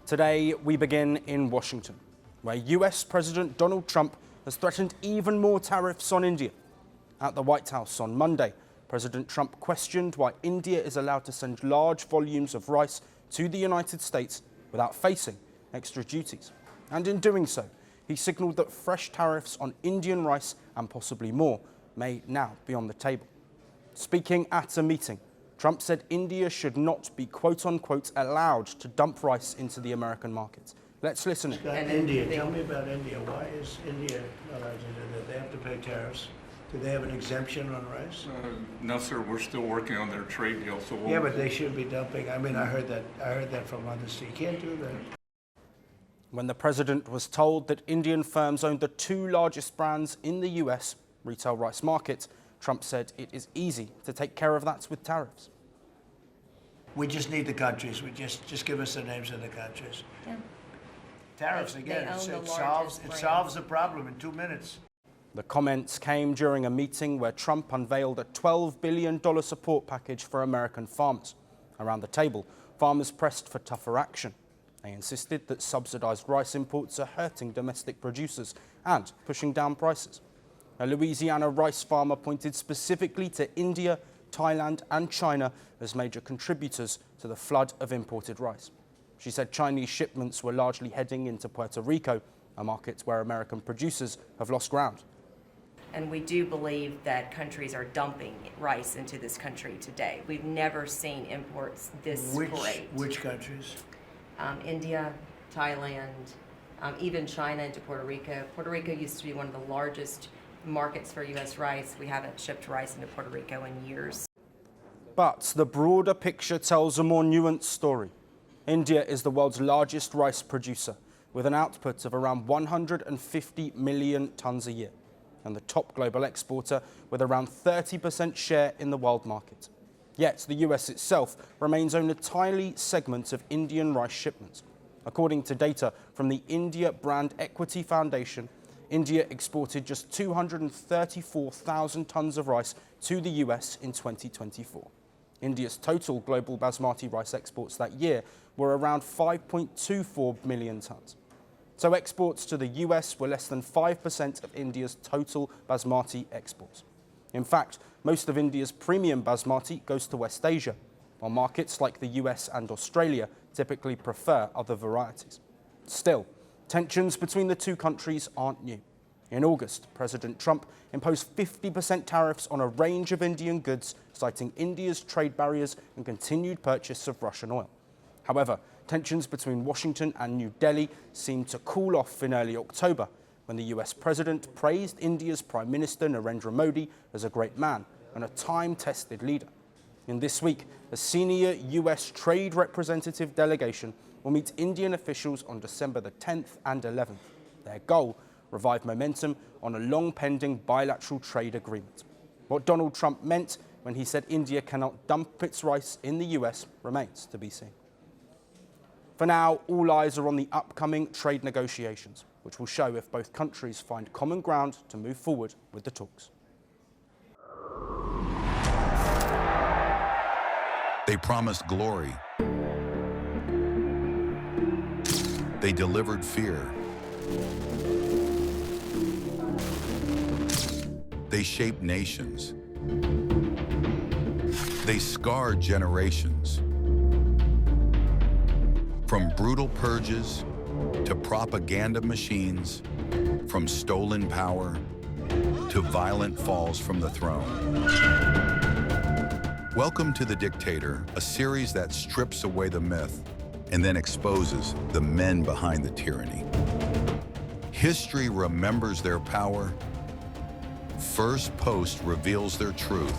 Today, we begin in Washington, where US President Donald Trump has threatened even more tariffs on India. At the White House on Monday, President Trump questioned why India is allowed to send large volumes of rice to the United States without facing extra duties. And in doing so, he signaled that fresh tariffs on Indian rice and possibly more may now be on the table. Speaking at a meeting, Trump said India should not be quote-unquote allowed to dump rice into the American market. Let's listen in. And India, tell me about India. Why is India allowed to do that? They have to pay tariffs. Do they have an exemption on rice? No, sir. We're still working on their trade deal. So yeah, but they should be dumping. I mean, I heard that from London. So you can't do that. When the president was told that Indian firms owned the two largest brands in the US retail rice market, Trump said it is easy to take care of that with tariffs. We just need the countries. We just give us the names of the countries. Yeah. Tariffs again. It solves the problem in 2 minutes. The comments came during a meeting where Trump unveiled a $12 billion support package for American farmers. Around the table, farmers pressed for tougher action. They insisted that subsidised rice imports are hurting domestic producers and pushing down prices. A Louisiana rice farmer pointed specifically to India, Thailand and China as major contributors to the flood of imported rice. She said Chinese shipments were largely heading into Puerto Rico, a market where American producers have lost ground. And we do believe that countries are dumping rice into this country today. We've never seen imports this great. Which countries? India, Thailand, even China into Puerto Rico. Puerto Rico used to be one of the largest markets for U.S. rice. We haven't shipped rice into Puerto Rico in years. But the broader picture tells a more nuanced story. India is the world's largest rice producer, with an output of around 150 million tonnes a year, and the top global exporter with around 30% share in the world market. Yet the US itself remains only a tiny segment of Indian rice shipments. According to data from the India Brand Equity Foundation, India exported just 234,000 tonnes of rice to the US in 2024. India's total global basmati rice exports that year were around 5.24 million tonnes. So exports to the US were less than 5% of India's total basmati exports. In fact, most of India's premium basmati goes to West Asia, while markets like the US and Australia typically prefer other varieties. Still, tensions between the two countries aren't new. In August, President Trump imposed 50% tariffs on a range of Indian goods, citing India's trade barriers and continued purchase of Russian oil. However, tensions between Washington and New Delhi seemed to cool off in early October, when the US president praised India's Prime Minister Narendra Modi as a great man and a time-tested leader. In this week, a senior US trade representative delegation will meet Indian officials on December the 10th and 11th. Their goal, revive momentum on a long-pending bilateral trade agreement. What Donald Trump meant when he said India cannot dump its rice in the US remains to be seen. For now, all eyes are on the upcoming trade negotiations, which will show if both countries find common ground to move forward with the talks. They promised glory. They delivered fear. They shaped nations. They scarred generations. From brutal purges to propaganda machines, from stolen power to violent falls from the throne. Welcome to The Dictator, a series that strips away the myth and then exposes the men behind the tyranny. History remembers their power. Firstpost reveals their truth.